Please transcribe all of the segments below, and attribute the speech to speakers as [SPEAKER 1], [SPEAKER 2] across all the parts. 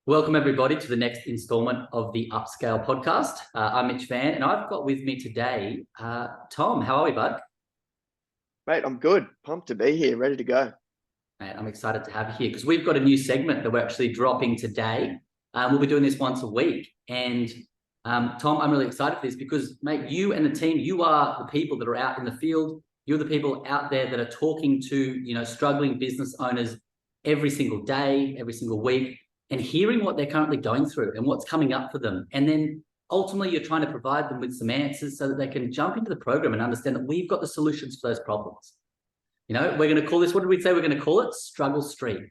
[SPEAKER 1] Welcome, everybody, to the next installment of the Upscale podcast. I'm Mitch Van, and I've got with me today Tom. How are we, bud?
[SPEAKER 2] Mate, I'm good. Pumped to be here, ready to go.
[SPEAKER 1] Mate, I'm excited to have you here because we've got a new segment that we're actually dropping today. We'll be doing this once a week. And Tom, I'm really excited for this because, mate, you and the team, you are the people that are out in the field. You're the people out there that are talking to, struggling business owners every single day, every single week, and hearing what they're currently going through and what's coming up for them. And then ultimately you're trying to provide them with some answers so that they can jump into the program and understand that we've got the solutions for those problems. We're going to call this, what did we say we're going to call it? Struggle Street.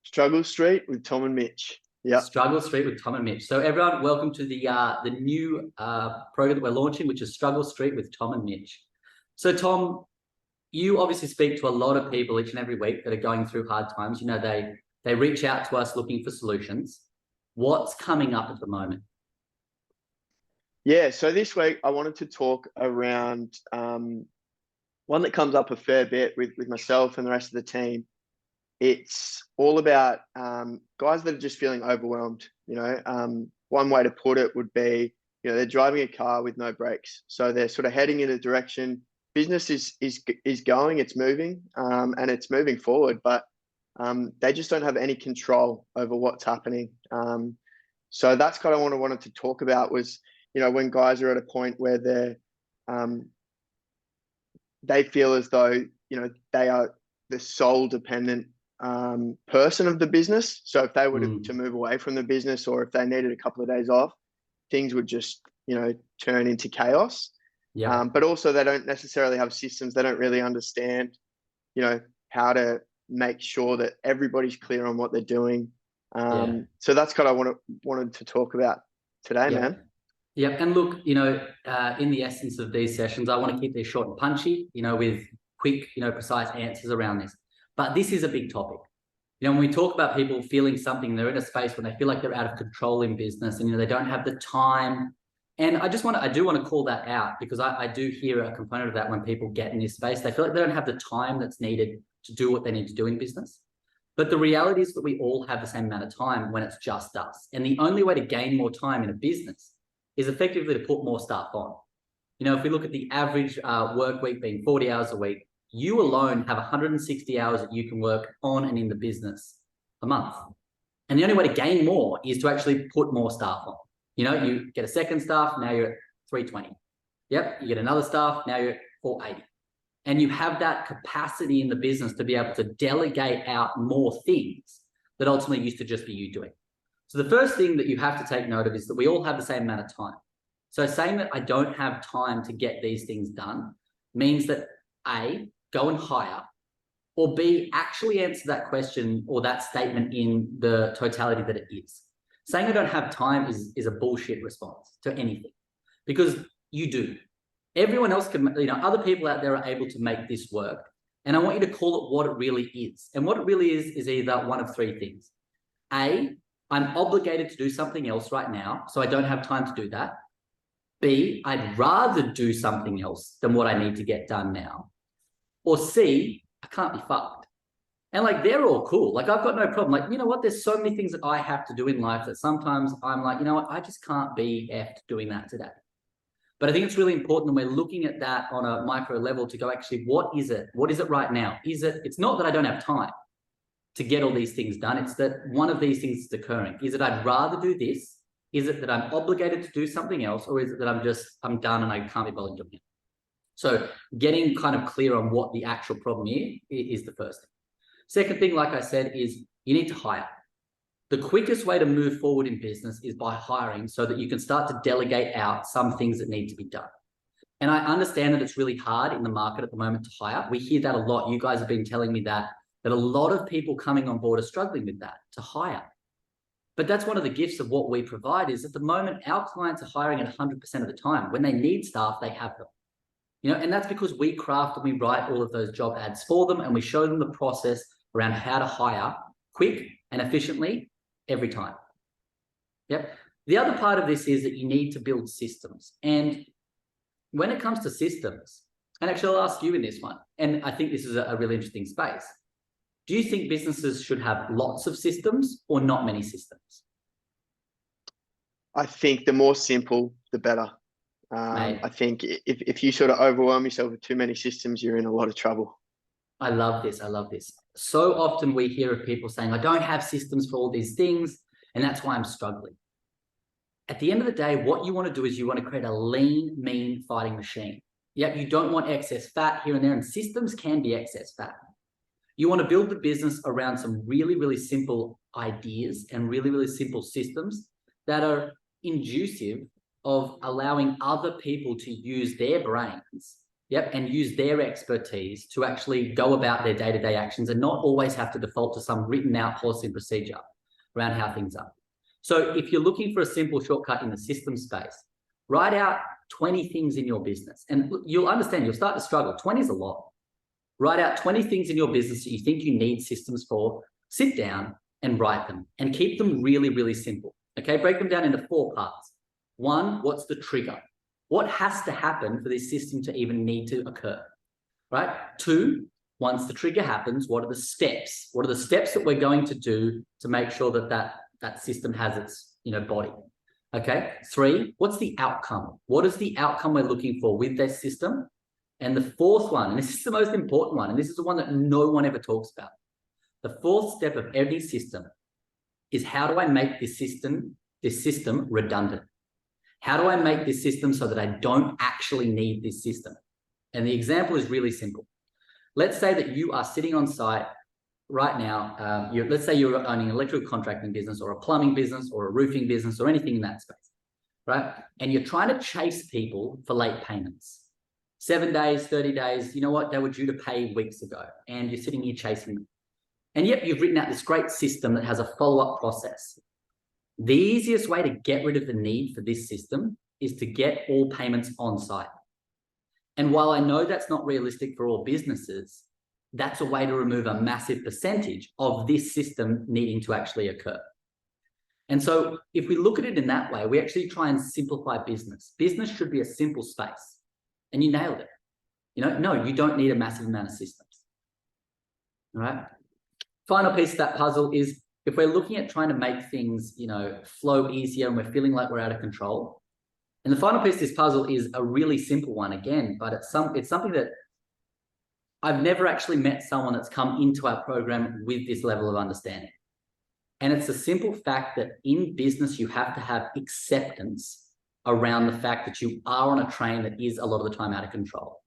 [SPEAKER 2] Struggle Street with Tom and Mitch. Yeah.
[SPEAKER 1] Struggle Street with Tom and Mitch. So everyone, welcome to the new program that we're launching, which is Struggle Street with Tom and Mitch. So Tom, you obviously speak to a lot of people each and every week that are going through hard times. They reach out to us looking for solutions. What's coming up at the moment?
[SPEAKER 2] Yeah, so this week I wanted to talk around one that comes up a fair bit with myself and the rest of the team. It's all about guys that are just feeling overwhelmed. One way to put it would be, they're driving a car with no brakes. So they're sort of heading in a direction. Business is going, it's moving, and it's moving forward, but they just don't have any control over what's happening. So that's kind of what I wanted to talk about was, when guys are at a point where they feel as though, they are the sole dependent person of the business. So if they were to move away from the business, or if they needed a couple of days off, things would just, turn into chaos.
[SPEAKER 1] Yeah.
[SPEAKER 2] But also they don't necessarily have systems. They don't really understand, how to make sure that everybody's clear on what they're doing. So that's kind of what I wanted to talk about today, man.
[SPEAKER 1] Yeah. And look, in the essence of these sessions, I want to keep these short and punchy, with quick, precise answers around this. But this is a big topic. When we talk about people feeling something, they're in a space when they feel like they're out of control in business and, they don't have the time. And I do want to call that out because I do hear a component of that when people get in this space. They feel like they don't have the time that's needed to do what they need to do in business. But the reality is that we all have the same amount of time when it's just us. And the only way to gain more time in a business is effectively to put more staff on. If we look at the average work week being 40 hours a week, you alone have 160 hours that you can work on and in the business a month. And the only way to gain more is to actually put more staff on. You get a second staff, now you're at 320. Yep, you get another staff, now you're at 480. And you have that capacity in the business to be able to delegate out more things that ultimately used to just be you doing. So the first thing that you have to take note of is that we all have the same amount of time. So saying that I don't have time to get these things done means that A, go and hire, or B, actually answer that question or that statement in the totality that it is. Saying I don't have time is a bullshit response to anything, because you do. Everyone else can, other people out there are able to make this work. And I want you to call it what it really is. And what it really is either one of three things. A, I'm obligated to do something else right now, so I don't have time to do that. B, I'd rather do something else than what I need to get done now. Or C, I can't be fucked. And they're all cool. I've got no problem. There's so many things that I have to do in life that sometimes I'm I just can't be effed doing that today. But I think it's really important when we're looking at that on a micro level to go, actually, what is it? What is it right now? It's not that I don't have time to get all these things done. It's that one of these things is occurring. Is it I'd rather do this? Is it that I'm obligated to do something else? Or is it that I'm done and I can't be bothered doing it? So getting kind of clear on what the actual problem is the first thing. Second thing, like I said, is you need to hire. The quickest way to move forward in business is by hiring so that you can start to delegate out some things that need to be done. And I understand that it's really hard in the market at the moment to hire. We hear that a lot. You guys have been telling me that a lot of people coming on board are struggling with that, to hire. But that's one of the gifts of what we provide is at the moment, our clients are hiring at 100% of the time. When they need staff, they have them. And that's because we craft and we write all of those job ads for them, and we show them the process around how to hire quick and efficiently every time. Yep. The other part of this is that you need to build systems. And when it comes to systems, and actually I'll ask you in this one, and I think this is a really interesting space. Do you think businesses should have lots of systems or not many systems?
[SPEAKER 2] I think the more simple, the better.
[SPEAKER 1] Mate,
[SPEAKER 2] I think if you sort of overwhelm yourself with too many systems, you're in a lot of trouble.
[SPEAKER 1] I love this. I love this. So often we hear of people saying, I don't have systems for all these things, and that's why I'm struggling. At the end of the day, what you want to do is you want to create a lean, mean fighting machine. Yep, you don't want excess fat here and there, and systems can be excess fat. You want to build the business around some really, really simple ideas and really, really simple systems that are inducive of allowing other people to use their brains, yep, and use their expertise to actually go about their day-to-day actions and not always have to default to some written out policy and procedure around how things are. So if you're looking for a simple shortcut in the system space, write out 20 things in your business, and you'll understand, you'll start to struggle. 20 is a lot. Write out 20 things in your business that you think you need systems for, sit down and write them, and keep them really, really simple. Okay, break them down into 4 parts. 1, what's the trigger? What has to happen for this system to even need to occur, right? 2, once the trigger happens, what are the steps? What are the steps that we're going to do to make sure that that system has its, body? Okay, 3, what's the outcome? What is the outcome we're looking for with this system? And the 4th one, and this is the most important one, and this is the one that no one ever talks about. The 4th step of every system is, how do I make this system redundant? How do I make this system so that I don't actually need this system? And the example is really simple. Let's say that you are sitting on site right now. Let's say you're owning an electrical contracting business or a plumbing business or a roofing business or anything in that space, right? And you're trying to chase people for late payments. 7 days, 30 days, you know what? They were due to pay weeks ago, and you're sitting here chasing them. And yet you've written out this great system that has a follow-up process. The easiest way to get rid of the need for this system is to get all payments on site. And while I know that's not realistic for all businesses, that's a way to remove a massive percentage of this system needing to actually occur. And so if we look at it in that way, we actually try and simplify business. Business should be a simple space. And you nailed it. No, you don't need a massive amount of systems. All right. Final piece of that puzzle is, if we're looking at trying to make things, flow easier and we're feeling like we're out of control. And the final piece of this puzzle is a really simple one again, but it's something that I've never actually met someone that's come into our program with this level of understanding. And it's the simple fact that in business, you have to have acceptance around the fact that you are on a train that is a lot of the time out of control.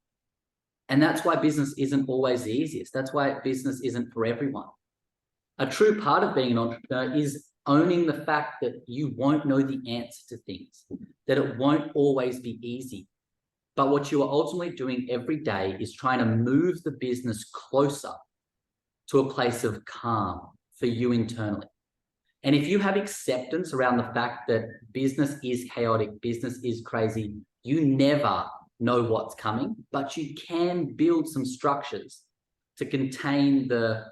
[SPEAKER 1] And that's why business isn't always the easiest. That's why business isn't for everyone. A true part of being an entrepreneur is owning the fact that you won't know the answer to things, that it won't always be easy. But what you are ultimately doing every day is trying to move the business closer to a place of calm for you internally. And if you have acceptance around the fact that business is chaotic, business is crazy, you never know what's coming, but you can build some structures to contain the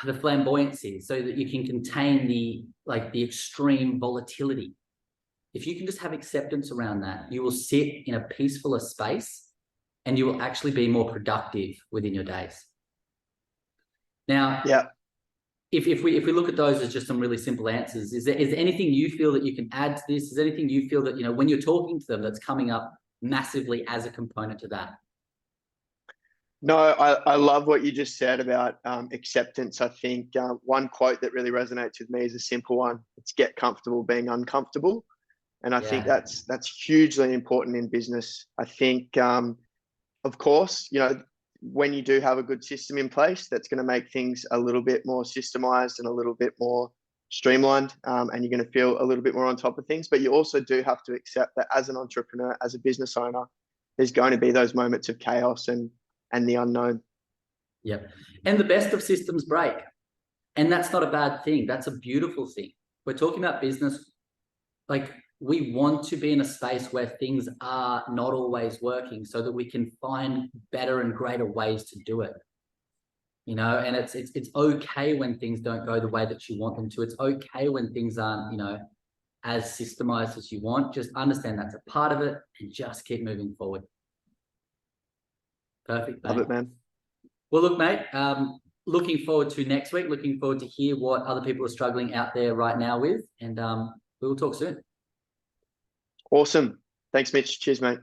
[SPEAKER 1] flamboyancy, so that you can contain the extreme volatility. If you can just have acceptance around that, you will sit in a peacefuler space and you will actually be more productive within your days. Now,
[SPEAKER 2] Yeah.
[SPEAKER 1] If we look at those as just some really simple answers, is there anything you feel that you can add to this? Is there anything you feel that, when you're talking to them, that's coming up massively as a component to that?
[SPEAKER 2] No, I love what you just said about acceptance. I think one quote that really resonates with me is a simple one. It's get comfortable being uncomfortable. And I think that's hugely important in business. I think, of course, when you do have a good system in place, that's going to make things a little bit more systemized and a little bit more streamlined, and you're going to feel a little bit more on top of things. But you also do have to accept that as an entrepreneur, as a business owner, there's going to be those moments of chaos and the unknown.
[SPEAKER 1] Yep. And the best of systems break. And that's not a bad thing. That's a beautiful thing. We're talking about business. We want to be in a space where things are not always working, so that we can find better and greater ways to do it. And it's okay when things don't go the way that you want them to. It's okay when things aren't, as systemized as you want. Just understand that's a part of it and just keep moving forward. Perfect.
[SPEAKER 2] Love it, man.
[SPEAKER 1] Well, look, mate, looking forward to next week. Looking forward to hear what other people are struggling out there right now with, and we will talk soon.
[SPEAKER 2] Awesome. Thanks, Mitch. Cheers, mate.